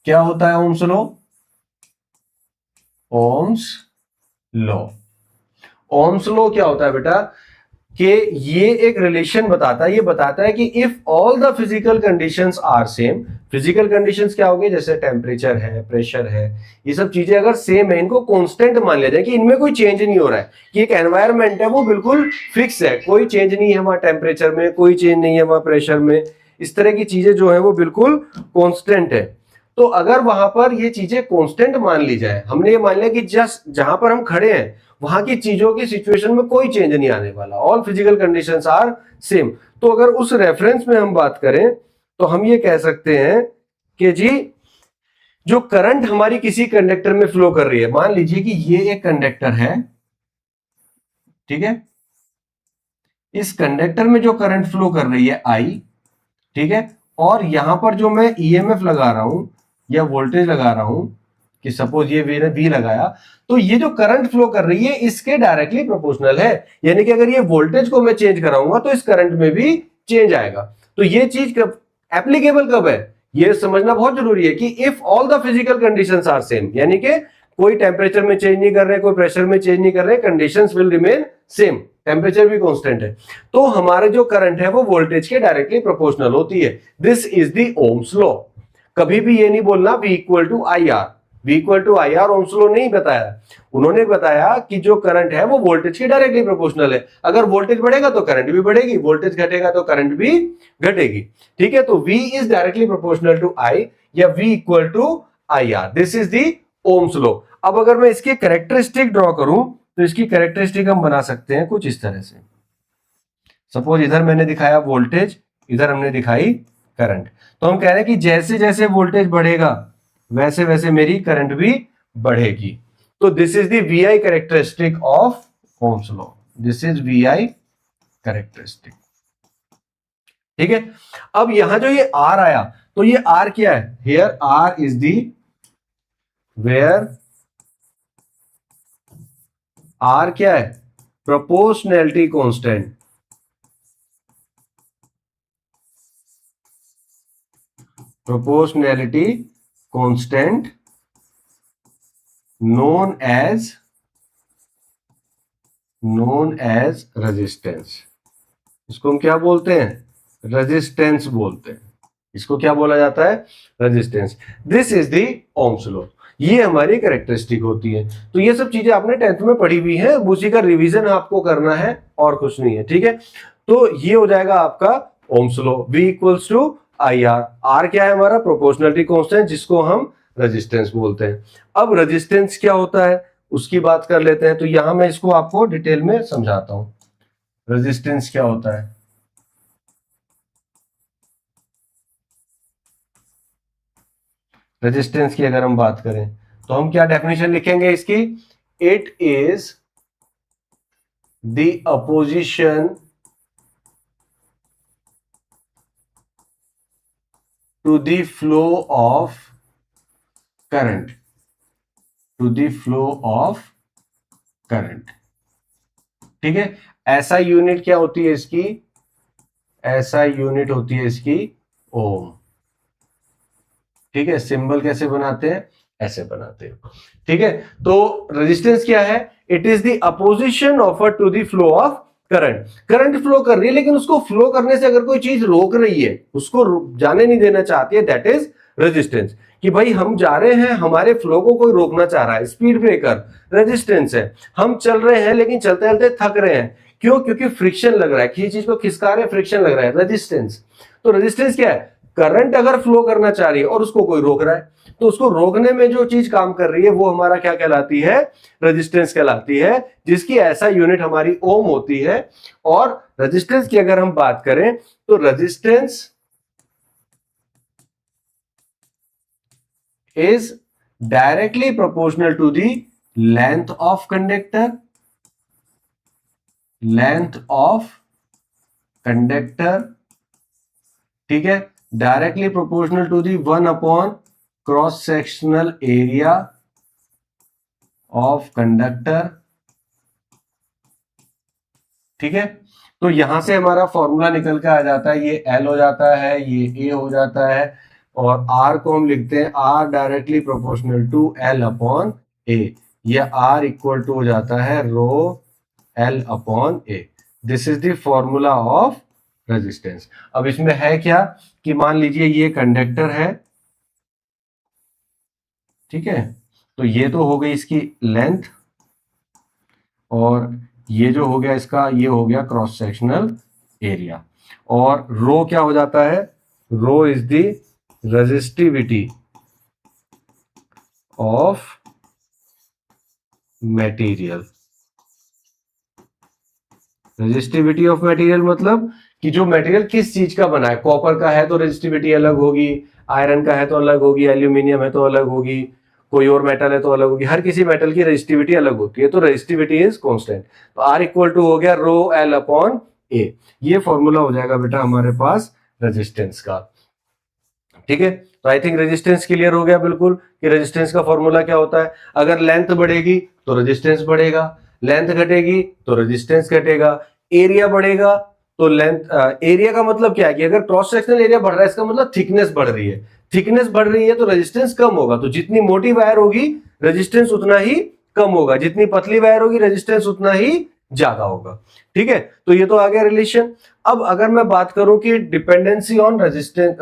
क्या होता है Ohm's law? Ohm's law, Ohm's law क्या होता है बेटा? कि ये एक रिलेशन बताता है, ये बताता है कि if all the physical conditions are same, physical conditions क्या होगी? जैसे टेम्परेचर है, प्रेशर है, ये सब चीजें अगर सेम है, इनको कांस्टेंट मान लिया जाए कि इनमें कोई चेंज नहीं हो रहा है, कि एक एनवायरनमेंट है वो बिल्कुल फिक्स है, कोई चेंज नहीं है वहां टेम्परेचर में, कोई चेंज नहीं है वहां प्रेशर में, इस तरह की चीजें जो है वो बिल्कुल कांस्टेंट है। तो अगर वहां पर ये चीजें कांस्टेंट मान ली जाए, हमने ये मान लिया कि जस्ट जहां पर हम खड़े हैं वहां की चीजों की सिचुएशन में कोई चेंज नहीं आने वाला, all physical conditions are same, तो अगर उस रेफरेंस में हम बात करें तो हम ये कह सकते हैं कि जी जो करंट हमारी किसी कंडक्टर में फ्लो कर रही है, मान लीजिए कि ये एक कंडक्टर है, ठीक है, इस कंडक्टर में जो करंट फ्लो कर रही है आई, ठीक है, और यहां पर जो मैं ईएमएफ लगा रहा हूं या वोल्टेज लगा रहा हूं, कि सपोज ये वी लगाया, तो ये जो करंट फ्लो कर रही है इसके डायरेक्टली प्रोपोर्शनल है, यानी कि अगर ये वोल्टेज को मैं चेंज कराऊंगा तो इस करंट में भी चेंज आएगा। तो ये चीज कब एप्लीकेबल कब है, ये समझना बहुत जरूरी है कि if all the physical conditions are same, यानी कि कोई टेम्परेचर में चेंज नहीं कर रहे, कोई प्रेशर में चेंज नहीं कर रहे, conditions will remain same, temperature भी कांस्टेंट है, तो हमारे जो करंट है वो वोल्टेज के डायरेक्टली प्रोपोर्शनल होती है। This is the Ohm's law. कभी भी ये नहीं बोलना V equal to I R, V equal to I R Ohm's law नहीं बताया, उन्होंने बताया कि जो करंट है वो वोल्टेज के डायरेक्टली प्रोपोर्शनल है, अगर वोल्टेज बढ़ेगा तो करंट भी बढ़ेगी, वोल्टेज घटेगा तो करंट भी घटेगी। ठीक है, तो V is directly proportional to I या V equal to I R, this is the Ohm's law. अब अगर मैं इसकी कैरेक्टरिस्टिक ड्रॉ करूं तो इसकी कैरेक्टरिस्टिक हम बना सकते हैं कुछ इस तरह से। सपोज इधर मैंने दिखाया वोल्टेज, इधर हमने दिखाई करंट, तो हम कह रहे हैं कि जैसे जैसे वोल्टेज बढ़ेगा वैसे वैसे मेरी करंट भी बढ़ेगी। तो this is the VI characteristic of Ohm's law, this is VI characteristic. ठीक है, अब यहां जो ये R आया, तो ये R क्या है? Here R is the where R क्या है? Proportionality constant. Proportionality constant known as resistance. इसको हम क्या बोलते हैं? रेजिस्टेंस बोलते हैं। इसको क्या बोला जाता है? Resistance. This is the Ohm's law. ये हमारी कैरेक्टरिस्टिक होती है। तो ये सब चीजें आपने 10th में पढ़ी हुई है, उसी का रिवीजन आपको करना है और कुछ नहीं है। ठीक है, तो ये हो जाएगा आपका Ohm's law. V equals to I R. R क्या है? हमारा प्रोपोर्शनलिटी कांस्टेंट, जिसको हम रेजिस्टेंस बोलते हैं। अब रेजिस्टेंस क्या होता है उसकी बात कर लेते हैं। तो यहां मैं इसको आपको डिटेल में समझाता हूं, रेजिस्टेंस क्या होता है। रेजिस्टेंस की अगर हम बात करें तो हम क्या डेफिनेशन लिखेंगे इसकी? It is the opposition to the flow of current, to the flow of current. ठीक है, ऐसा यूनिट क्या होती है इसकी? ऐसा यूनिट होती है इसकी ओम। ठीक है, सिंबल कैसे बनाते हैं? ऐसे बनाते हैं। ठीक है, तो रेजिस्टेंस क्या है? It is the opposition offered to the flow of current. Current flow कर रही है, लेकिन उसको फ्लो करने से अगर कोई चीज रोक रही है, उसको जाने नहीं देना चाहती है, दैट इज रेजिस्टेंस। कि भाई हम जा रहे हैं, हमारे फ्लो को कोई रोकना चाह रहा है, स्पीड ब्रेकर रेजिस्टेंस है। हम चल रहे हैं लेकिन चलते चलते थक रहे हैं, क्यों? क्योंकि फ्रिक्शन लग रहा है, किसी चीज को खिसका रहे हैं, फ्रिक्शन लग रहा है, रेजिस्टेंस। तो रेजिस्टेंस क्या है? करंट अगर फ्लो करना चाह रही है और उसको कोई रोक रहा है, तो उसको रोकने में जो चीज काम कर रही है वो हमारा क्या कहलाती है? रेजिस्टेंस कहलाती है, जिसकी ऐसा यूनिट हमारी ओम होती है। और रेजिस्टेंस की अगर हम बात करें तो resistance is directly proportional to the length of conductor, length of conductor. ठीक है, directly proportional to the 1 upon cross sectional area of conductor. ठीक है, तो यहां से हमारा फॉर्मूला निकल के आ जाता है, ये L हो जाता है, ये A हो जाता है, और R को हम लिखते हैं R directly proportional to L upon A। ये R इक्वल टू हो जाता है rho L upon A। This is the formula of resistance. अब इसमें है क्या कि मान लीजिए ये कंडक्टर है, ठीक है, तो ये तो हो गई इसकी लेंथ, और ये जो हो गया इसका, ये हो गया क्रॉस सेक्शनल एरिया। और रो क्या हो जाता है? Rho is the resistivity of material. Resistivity of material मतलब कि जो मटेरियल किस चीज का बना है। कॉपर का है तो रेजिस्टिविटी अलग होगी, आयरन का है तो अलग होगी, एल्यूमिनियम है तो अलग होगी, कोई और मेटल है तो अलग होगी। हर किसी मेटल की रेजिस्टिविटी अलग होती है, तो रेजिस्टिविटी इज कांस्टेंट। तो आर इक्वल टू हो गया रो एल अपॉन ए। ये फॉर्मूला हो जाएगा बेटा हमारे पास रेजिस्टेंस का। ठीक है, तो आई थिंक रेजिस्टेंस क्लियर हो गया बिल्कुल कि रेजिस्टेंस का फॉर्मूला क्या होता है। अगर लेंथ बढ़ेगी तो रेजिस्टेंस बढ़ेगा, लेंथ घटेगी तो रेजिस्टेंस घटेगा, एरिया बढ़ेगा तो लेंथ, एरिया का मतलब क्या है कि अगर क्रॉस सेक्शनल एरिया बढ़ रहा है, इसका मतलब थिकनेस बढ़ रही है। थिकनेस बढ़ रही है तो रेजिस्टेंस कम होगा। तो जितनी मोटी वायर होगी रेजिस्टेंस उतना ही कम होगा, जितनी पतली वायर होगी रेजिस्टेंस उतना ही ज्यादा होगा। ठीक है, तो ये तो आ गया रिलेशन। अब अगर मैं बात करूं कि dependency on resistance,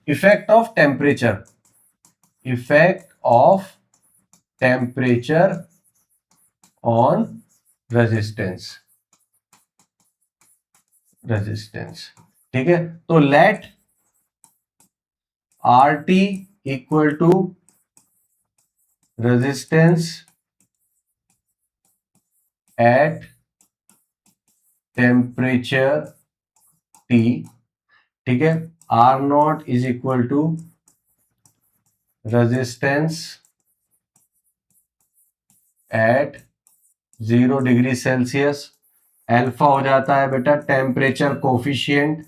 effect of temperature, effect of temperature on resistance, resistance. ठीक है, तो let R T equal to resistance at temperature T. ठीक है, R not is equal to resistance at 0 degree Celsius. Alpha हो जाता है बेटा टेम्परेचर कोफिशिएंट।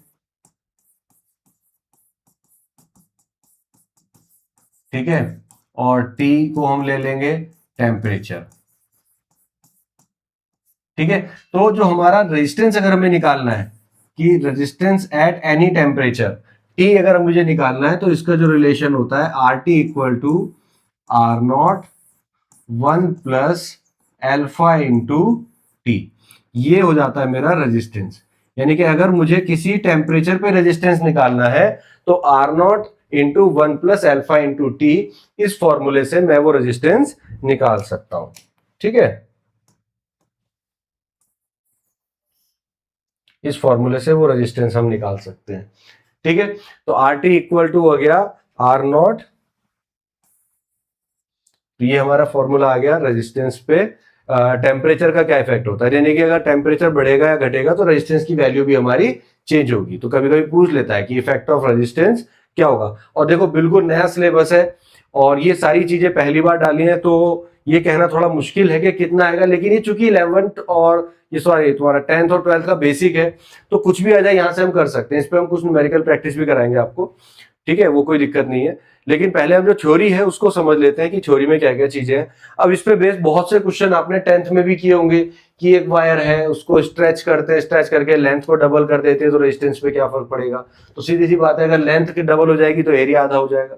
ठीक है, और टी को हम ले लेंगे टेम्परेचर। ठीक है, तो जो हमारा रेजिस्टेंस अगर हमें निकालना है कि resistance at any temperature, T अगर मुझे निकालना है तो इसका जो रिलेशन होता है R T equal to R not 1 plus alpha into T, ये हो जाता है मेरा रेजिस्टेंस। यानी कि अगर मुझे किसी टेम्परेचर पे रेजिस्टेंस निकालना है तो R not into 1 plus alpha into T, इस फॉर्मूले से मैं वो रेजिस्टेंस निकाल सकता हूं। ठीक है, इस फॉर्मूले से वो रेजिस्टेंस हम निकाल सकते हैं। ठीक है, तो आर टी इक्वल टू हो गया आर नॉट, तो ये हमारा फॉर्मूला आ गया रेजिस्टेंस पे टेम्परेचर का क्या इफेक्ट होता है, यानी कि अगर टेम्परेचर बढ़ेगा या घटेगा तो रेजिस्टेंस की वैल्यू भी हमारी चेंज होगी। तो कभी कभी पूछ लेता है कि इफेक्ट ऑफ रेजिस्टेंस क्या होगा। और देखो बिल्कुल नया सिलेबस है और ये सारी चीजें पहली बार डाली हैं, तो ये कहना थोड़ा मुश्किल है कि कितना आएगा, लेकिन ये चूंकि 11th और ये सॉरी तुम्हारा 10th और 12th का बेसिक है, तो कुछ भी आ जाए यहां से हम कर सकते हैं। इस पर हम कुछ न्यूमेरिकल प्रैक्टिस भी कराएंगे आपको, ठीक है, वो कोई दिक्कत नहीं है। लेकिन पहले हम जो थ्योरी है उसको समझ लेते हैं कि थ्योरी में क्या क्या चीजें हैं। अब इस पे बेस बहुत से क्वेश्चन आपने 10th में भी किए होंगे कि एक वायर है उसको स्ट्रेच करते हैं, स्ट्रेच करके लेंथ को डबल कर देते हैं तो रेजिस्टेंस पे क्या फर्क पड़ेगा। तो सीधी सी बात है, अगर लेंथ की डबल हो जाएगी तो एरिया आधा हो जाएगा।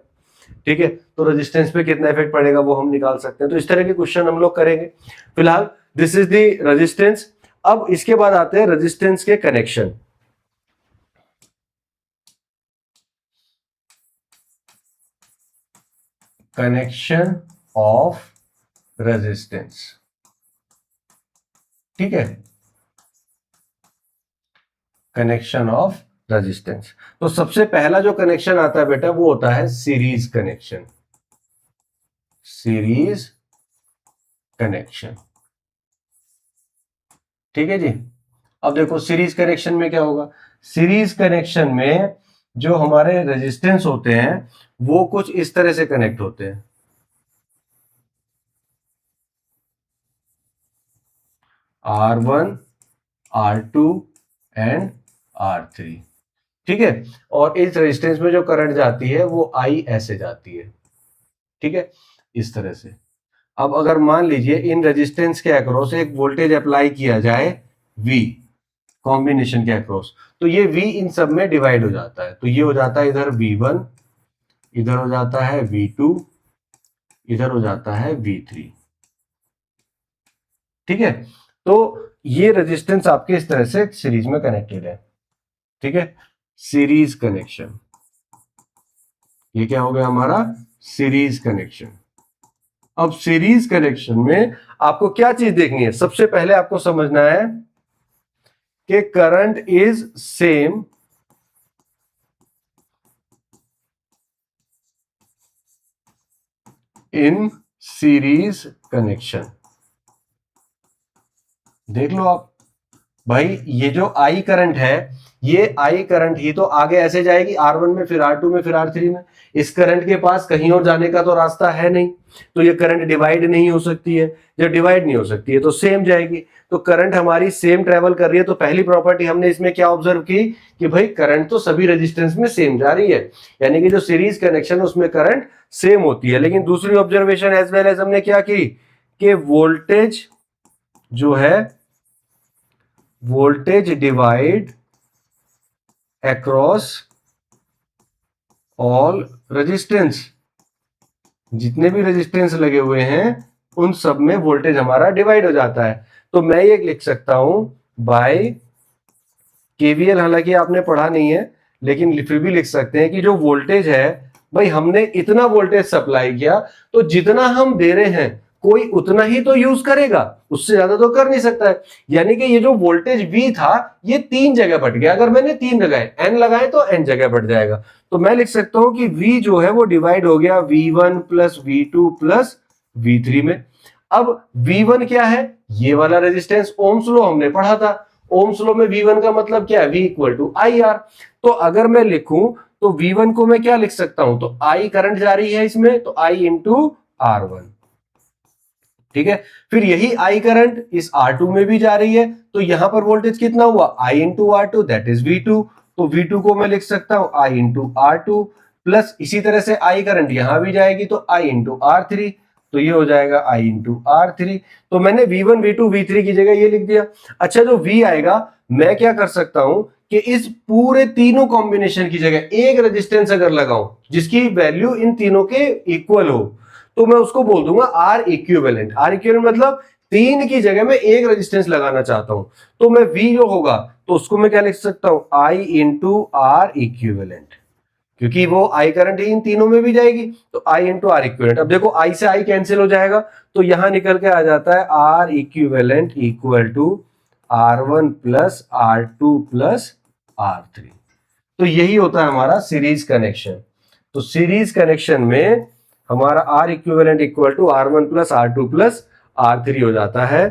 ठीक है, तो रेजिस्टेंस पे कितना इफेक्ट पड़ेगा वो हम निकाल सकते हैं। तो इस तरह के क्वेश्चन हम लोग करेंगे। फिलहाल दिस इज द रेजिस्टेंस। अब इसके बाद आते हैं रेजिस्टेंस के कनेक्शन। कनेक्शन ऑफ रेजिस्टेंस, ठीक है, कनेक्शन ऑफ रेजिस्टेंस। तो सबसे पहला जो कनेक्शन आता है बेटा वो होता है सीरीज कनेक्शन। सीरीज कनेक्शन, ठीक है जी। अब देखो सीरीज कनेक्शन में क्या होगा, सीरीज कनेक्शन में जो हमारे रेजिस्टेंस होते हैं वो कुछ इस तरह से कनेक्ट होते हैं। R1, R2 एंड R3, ठीक है। और इस रेजिस्टेंस में जो करंट जाती है वो I ऐसे जाती है, ठीक है, इस तरह से। अब अगर मान लीजिए इन रेजिस्टेंस के अक्रॉस एक वोल्टेज अप्लाई किया जाए V, कॉम्बिनेशन के अक्रॉस, तो ये V इन सब में डिवाइड हो जाता है। तो ये हो जाता है इधर V1, इधर हो जाता है V2, इधर हो जाता है V3, ठीक है। तो ये रेजिस्टेंस आपके इस तरह से सीरीज में कनेक्टेड है, ठीक है, सीरीज कनेक्शन। ये क्या हो गया हमारा सीरीज कनेक्शन। अब सीरीज कनेक्शन में आपको क्या चीज देखनी है, सबसे पहले आपको समझना है कि current is same in series connection. देख लो आप भाई, ये जो आई करंट है, ये आई करंट ही तो आगे ऐसे जाएगी R1 में, फिर R2 में, फिर R3 में। इस करंट के पास कहीं और जाने का तो रास्ता है नहीं, तो ये करंट डिवाइड नहीं हो सकती है। जब डिवाइड नहीं हो सकती है तो सेम जाएगी। तो करंट हमारी सेम ट्रेवल कर रही है। तो पहली प्रॉपर्टी हमने इसमें क्या ऑब्जर्व की कि भाई करंट तो सभी रेजिस्टेंस में सेम जा रही है, यानी कि जो सीरीज कनेक्शन उसमें करंट सेम होती है। लेकिन दूसरी ऑब्जर्वेशन एज वेल एज हमने क्या की कि वोल्टेज जो है, voltage divide across all resistance, जितने भी रेजिस्टेंस लगे हुए हैं उन सब में वोल्टेज हमारा डिवाइड हो जाता है। तो मैं ये लिख सकता हूं बाय केवीएल, हालांकि आपने पढ़ा नहीं है लेकिन फिर भी लिख सकते हैं कि जो वोल्टेज है भाई, हमने इतना वोल्टेज सप्लाई किया तो जितना हम दे रहे हैं कोई उतना ही तो यूज करेगा, उससे ज्यादा तो कर नहीं सकता है। यानी कि ये जो वोल्टेज V था ये 3 जगह बट गया। अगर मैंने 3 लगाए, n लगाए तो n जगह बट जाएगा। तो मैं लिख सकता हूं कि V जो है वो डिवाइड हो गया V1 plus V2 plus V3 में। अब V1 क्या है, ये वाला रेजिस्टेंस, ओम्स लॉ हमने पढ़ा था। ओम्स लॉ में V1 का मतलब क्या है, V इक्वल टू IR। तो अगर मैं लिखूं तो V1 को मैं क्या लिख सकता हूं, तो I करंट जा रही है इसमें, तो I इंटू R1, ठीक है। फिर यही I करंट इस R2 में भी जा रही है, तो यहां पर वोल्टेज कितना हुआ, I into R2 that is V2। तो V2 को मैं लिख सकता हूं I इंटू R2 प्लस इसी तरह से I करंट यहां भी जाएगी तो I इंटू R3, तो ये हो जाएगा I इंटू R3। तो मैंने V1 V2 V3 की जगह ये लिख दिया। अच्छा, जो V आएगा मैं क्या कर सकता हूं कि इस पूरे तीनों कॉम्बिनेशन की जगह एक रेजिस्टेंस अगर लगाऊं जिसकी वैल्यू इन तीनों के इक्वल हो, तो मैं उसको बोल दूंगा आर इक्विवेलेंट। आर इक्विवेलेंट मतलब तीन की जगह में एक रेजिस्टेंस लगाना चाहता हूं, तो मैं वी जो होगा तो उसको मैं क्या लिख सकता हूं, आई इंटू आर इक्विवेलेंट, क्योंकि वो आई करंट ही इन तीनों में भी जाएगी, तो आई इंटू आर इक्विवेलेंट। अब देखो आई से आई कैंसिल हो जाएगा, तो यहां निकल के आ जाता है R equivalent equal to R1 plus R2 plus R3। तो यही होता है हमारा सीरीज कनेक्शन। तो सीरीज कनेक्शन में हमारा R equivalent equal to R1 plus R2 plus R3 हो जाता है।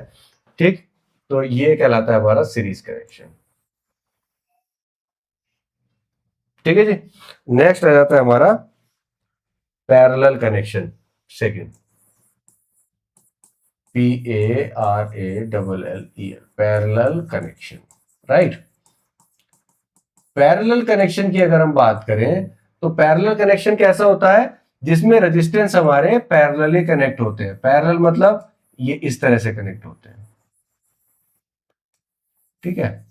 ठीक, तो ये कहलाता है हमारा सीरीज कनेक्शन। ठीक है जी। नेक्स्ट आ जाता है हमारा parallel connection, second, PARALL, parallel connection, right. Parallel connection की अगर हम बात करें तो पैरेलल कनेक्शन कैसा होता है, जिसमें रेजिस्टेंस हमारे पैरेलली कनेक्ट होते हैं। पैरेलल मतलब ये इस तरह से कनेक्ट होते हैं, ठीक है,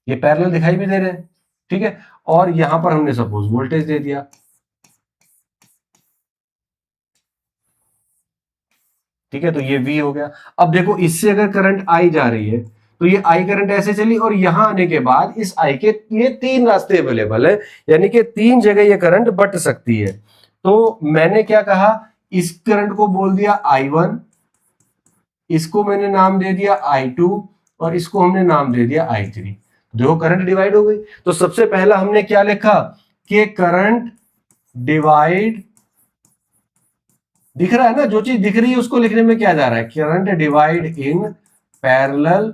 ये पैरेलल दिखाई भी दे रहे हैं, ठीक है। और यहां पर हमने सपोज वोल्टेज दे दिया, ठीक है, तो ये V हो गया। अब देखो इससे अगर करंट आई जा रही है तो ये आई करंट ऐसे चली, और यहां आने के बाद इस आई के लिए तीन रास्ते अवेलेबल है, यानी कि तीन जगह ये करंट बट सकती है। तो मैंने क्या कहा, इस करंट को बोल दिया I1, इसको मैंने नाम दे दिया I2, और इसको हमने नाम दे दिया I3। दो करंट डिवाइड हो गई। तो सबसे पहला हमने क्या लिखा कि करंट डिवाइड, दिख रहा है ना, जो चीज दिख रही है उसको लिखने में क्या जा रहा है, current divide in parallel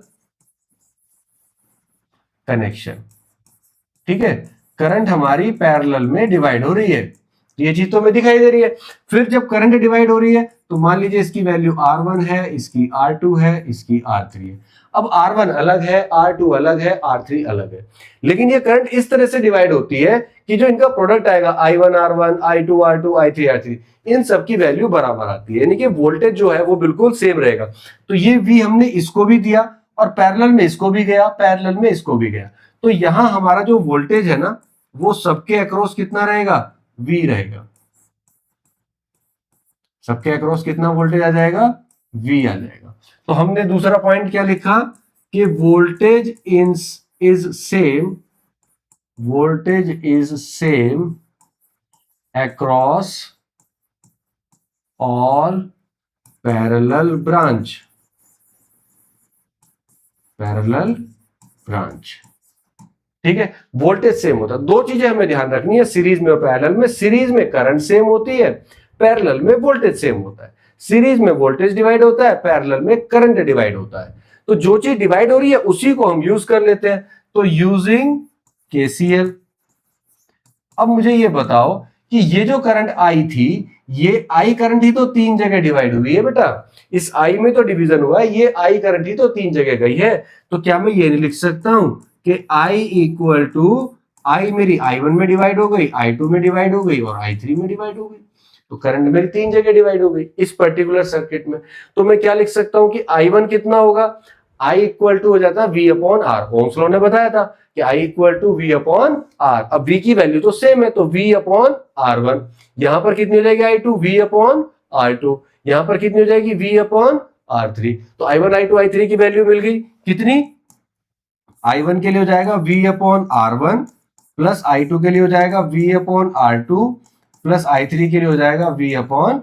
connection, ठीक है। करंट हमारी पैरेलल में डिवाइड हो रही है, ये चीज तो हमें दिखाई दे रही है। फिर जब करंट डिवाइड हो रही है तो मान लीजिए इसकी वैल्यू R1 है, इसकी R2 है, इसकी R3 है। अब R1 अलग है, R2 अलग है, R3 अलग है, लेकिन ये करंट इस तरह से डिवाइड होती है कि जो इनका प्रोडक्ट आएगा I1 R1, I2 R2, I3 R3, इन सब की वैल्यू बराबर आती है, यानी कि वोल्टेज जो है वो बिल्कुल सेम रहेगा। तो ये V हमने इसको भी दिया, और पैरेलल में इसको भी गया, पैरेलल में इसको भी गया। तो यहां हमारा जो वोल्टेज है ना, वो सबके अक्रॉस कितना रहेगा, V रहेगा। सबके अक्रॉस कितना वोल्टेज आ जाएगा, V आ जाएगा। तो हमने दूसरा पॉइंट क्या लिखा कि voltage is same, voltage is same across all parallel branch, parallel branch, ठीक है। वोल्टेज सेम होता है। दो चीजें हमें ध्यान रखनी है सीरीज में और पैरेलल में। सीरीज में करंट सेम होती है, पैरेलल में वोल्टेज सेम होता है। सीरीज में वोल्टेज डिवाइड होता है, पैरेलल में करंट डिवाइड होता है। तो जो चीज डिवाइड हो रही है उसी को हम यूज कर लेते हैं। तो यूजिंग केसीएल। अब मुझे ये बताओ कि ये जो करंट आई थी, ये आई करंट ही तो तीन जगह डिवाइड हुई है बेटा, इस आई में तो डिवीजन हुआ है, ये आई करंट ही तो तीन जगह गई है। तो क्या मैं ये नहीं लिख सकता हूं कि आई इक्वल टू, आई मेरी I1 में डिवाइड हो गई, I2 में डिवाइड हो गई, और I3 में डिवाइड हो गई। तो करंट मेरी तीन जगह डिवाइड हो गई इस पर्टिकुलर सर्किट में। तो मैं क्या लिख सकता हूं कि I1 कितना होगा, आई इक्वल टू हो जाता है V upon R. Ohm's law ने बताया था कि I equal to V upon R. अब V की वैल्यू तो सेम है, तो V अपॉन R1। यहां पर कितनी हो जाएगी I2, V अपॉन R2। यहां पर कितनी हो जाएगी, V अपॉन R3। तो I1 I2 I3 की वैल्यू मिल गई कितनी, I1 के लिए हो जाएगा V upon R1, plus I2 के लिए हो जाएगा V upon R2, plus I3 के लिए हो जाएगा V अपॉन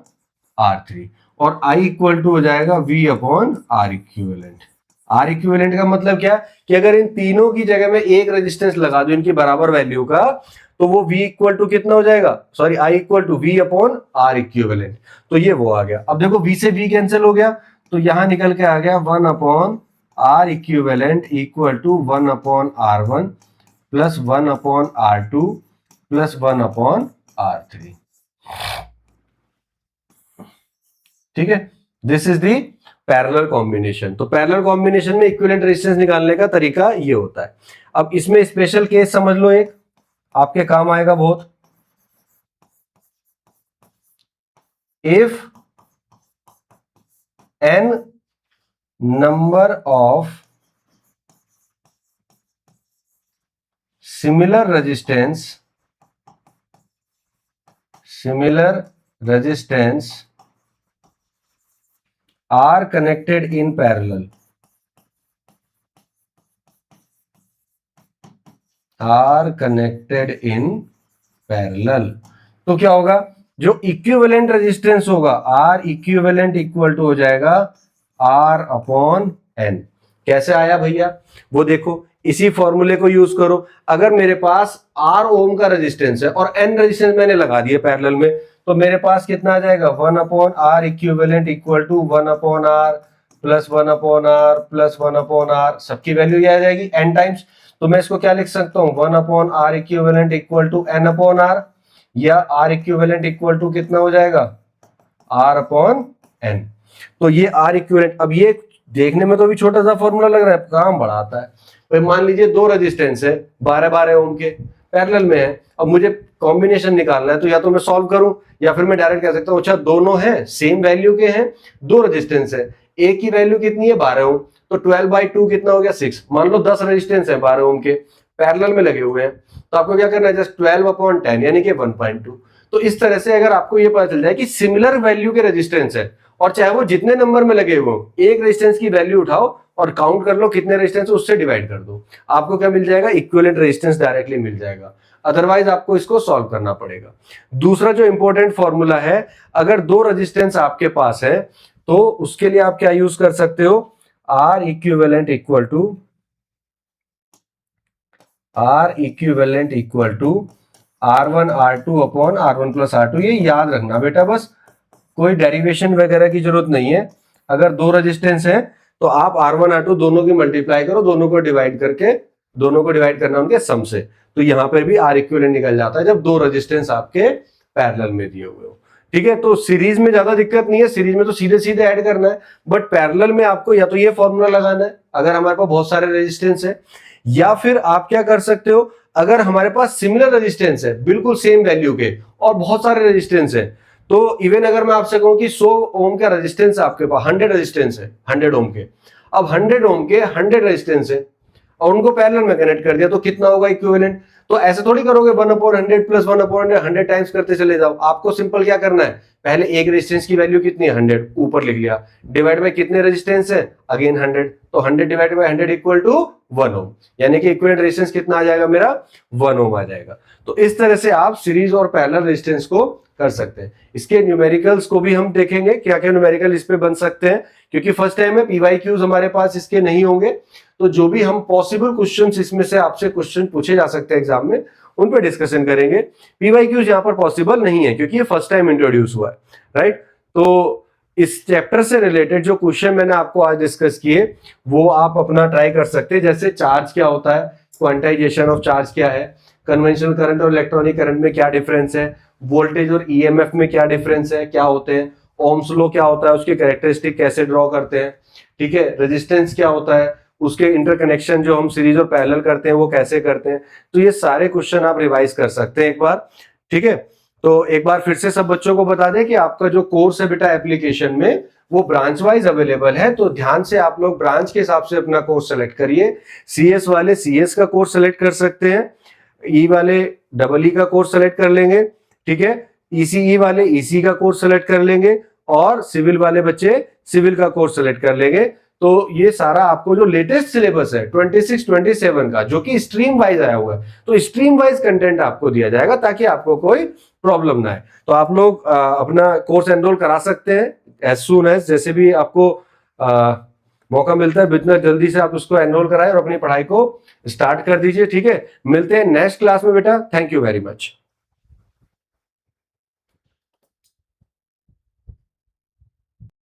R3, और I इक्वल टू हो जाएगा V upon R equivalent. R equivalent का मतलब क्या, कि अगर इन तीनों की जगह में एक रेजिस्टेंस लगा दो इनकी बराबर वैल्यू का, तो वो V इक्वल टू कितना हो जाएगा, sorry I equal to V upon R equivalent. तो ये वो आ गया। अब देखो V से V कैंसिल हो गया, तो यहां निकल के आ गया 1 upon R equivalent equal to 1 upon R1 plus 1 upon R2 plus 1 upon R3, ठीक है। This is the parallel combination. तो पैरेलल कॉम्बिनेशन में इक्विवेलेंट रेजिस्टेंस निकालने का तरीका ये होता है। अब इसमें स्पेशल केस समझ लो, एक आपके काम आएगा बहुत। If n number of similar resistance are connected in parallel, are connected in parallel. तो क्या होगा, जो इक्विवेलेंट रेजिस्टेंस होगा आर इक्विवेलेंट इक्वल टू हो जाएगा आर अपॉन एन। कैसे आया भैया, वो देखो, इसी फॉर्मूले को यूज करो। अगर मेरे पास आर ओम का रेजिस्टेंस है और एन रेजिस्टेंस मैंने लगा दिए पैरेलल में, तो मेरे पास कितना आ जाएगा, 1 upon R equivalent equal to 1 upon R plus 1 upon R plus 1 upon R, सबकी वैल्यू ये आ जाएगी एन टाइम्स। तो मैं इसको क्या लिख सकता हूं, 1 upon R equivalent equal to N upon R, या आर इक्विवेलेंट इक्वल टू कितना हो जाएगा, आर अपॉन एन। तो ये आर इक्विवेलेंट, अब ये देखने में तो भी छोटा सा फॉर्मूला लग रहा है, काम बड़ा आता है। भाई मान लीजिए दो रेजिस्टेंस है 12-12 ओम के पैरेलल में है, अब मुझे कॉम्बिनेशन निकालना है, तो या तो मैं सॉल्व करूं या फिर मैं डायरेक्ट कह सकता हूं अच्छा दोनों हैं सेम वैल्यू के हैं, दो रेजिस्टेंस है, एक की वैल्यू कितनी है 12 ओम, तो 12/2 कितना हो गया 6। मान लो 10 रेजिस्टेंस है 12 ओम के पैरेलल में लगे हुए हैं, तो आपको क्या करना है, जस्ट 12 अपॉन 10 यानी कि 1.2। तो इस तरह से अगर आपको ये पता चल जाए कि सिमिलर वैल्यू के रेजिस्टेंस है, और चाहे वो जितने नंबर में लगे हुए, एक रेजिस्टेंस की वैल्यू उठाओ और काउंट कर लो कितने रेजिस्टेंस उससे डिवाइड कर दो, आपको क्या मिल जाएगा, इक्विवेलेंट रेजिस्टेंस डायरेक्टली मिल जाएगा। अदरवाइज आपको इसको सॉल्व करना पड़ेगा। दूसरा जो इंपॉर्टेंट फॉर्मूला है, अगर दो रेजिस्टेंस आपके पास है तो उसके लिए आप क्या यूज कर सकते हो, R equivalent equal to R1 R2 upon R1 plus R2। ये याद रखना बेटा, बस कोई डेरिवेशन वगैरह की जरूरत नहीं है। अगर दो रेजिस्टेंस है तो आप R1 R2 दोनों की मल्टीप्लाई करो, दोनों को डिवाइड करना उनके सम से, तो यहां पर भी आर इक्विवेलेंट निकल जाता है जब दो रेजिस्टेंस आपके पैरेलल में दिए हुए हो। ठीक है, तो सीरीज में ज्यादा दिक्कत नहीं है, सीरीज में तो सीधे सीधे ऐड करना है, बट पैरेलल में आपको या तो ये फॉर्मूला लगाना है अगर हमारे पास बहुत सारे रेजिस्टेंस है, या फिर आप क्या कर सकते हो, अगर हमारे पास सिमिलर रेजिस्टेंस है बिल्कुल सेम वैल्यू के और बहुत सारे रेजिस्टेंस है, तो इवन अगर मैं आपसे कहूं कि 100 ओम का रेजिस्टेंस आपके पास, 100 रेजिस्टेंस है 100 ओम के, अब 100 ओम के 100 रेजिस्टेंस है और उनको पैरेलल में कनेक्ट कर दिया, तो कितना होगा इक्विवेलेंट। तो ऐसे थोड़ी करोगे 1/100 प्लस 1/100 100 टाइम्स करते चले जाओ। आपको सिंपल क्या करना है, पहले एक रेजिस्टेंस की वैल्यू कितनी है 100, ऊपर लिख लिया, डिवाइड बाय कितने रेजिस्टेंस है, अगेन 100, तो 100 डिवाइड बाय 100 इक्वल टू 1 ओम, यानी कि इक्विवेलेंट रेजिस्टेंस कितना आ जाएगा मेरा, 1 ओम आ जाएगा। तो इस तरह से आप सीरीज और पैरेलल रेजिस्टेंस को कर सकते हैं। इसके न्यूमेरिकल्स को भी हम देखेंगे, क्या क्या न्यूमेरिकल इस पे बन सकते हैं, क्योंकि फर्स्ट टाइम है, पीवाईक्यूज हमारे पास इसके नहीं होंगे, तो जो भी हम पॉसिबल क्वेश्चंस इसमें से आपसे क्वेश्चन पूछे जा सकते हैं एग्जाम में, उन पे डिस्कशन करेंगे। पीवाईक्यूज यहाँ पर पॉसिबल नहीं है क्योंकि ये फर्स्ट टाइम इंट्रोड्यूस हुआ है, राइट। तो इस चैप्टर से रिलेटेड जो क्वेश्चन मैंने आपको आज डिस्कस किए वो आप अपना ट्राई कर सकते हैं, जैसे चार्ज क्या होता है, क्वांटाइजेशन ऑफ चार्ज क्या है, कन्वेंशनल करंट और इलेक्ट्रॉनिक करंट में क्या डिफरेंस है, वोल्टेज और ईएमएफ में क्या डिफरेंस है, क्या होते हैं, ओम्स लॉ क्या होता है, उसके कैरेक्टरिस्टिक कैसे ड्रॉ करते हैं, ठीक है, रेजिस्टेंस क्या होता है, उसके इंटरकनेक्शन जो हम सीरीज और पैरेलल करते हैं वो कैसे करते हैं। तो ये सारे क्वेश्चन आप रिवाइज कर सकते हैं एक बार, ठीक है। तो एक बार फिर से सब बच्चों को बता दें कि आपका जो कोर्स है बेटा एप्लीकेशन में वो ब्रांच वाइज अवेलेबल है, तो ध्यान से आप लोग ब्रांच के हिसाब से अपना कोर्स सेलेक्ट करिए। सीएस वाले सीएस का कोर्स सेलेक्ट कर सकते हैं, ई वाले डबल ई का कोर्स सेलेक्ट कर लेंगे, ठीक है, ईसीई वाले ईसी का कोर्स सेलेक्ट कर लेंगे, और सिविल वाले बच्चे सिविल का कोर्स सेलेक्ट कर लेंगे। तो ये सारा आपको जो लेटेस्ट सिलेबस है 26-27 का, जो कि स्ट्रीम वाइज आया हुआ है, तो स्ट्रीम वाइज कंटेंट आपको दिया जाएगा ताकि आपको कोई प्रॉब्लम ना आए। तो आप लोग अपना कोर्स एनरोल करा सकते हैं एज सून एज, जैसे भी आपको मौका मिलता है जितना जल्दी से आप उसको एनरोल कराएं और अपनी पढ़ाई को स्टार्ट कर दीजिए, ठीक है। मिलते हैं नेक्स्ट क्लास में बेटा, थैंक यू वेरी मच।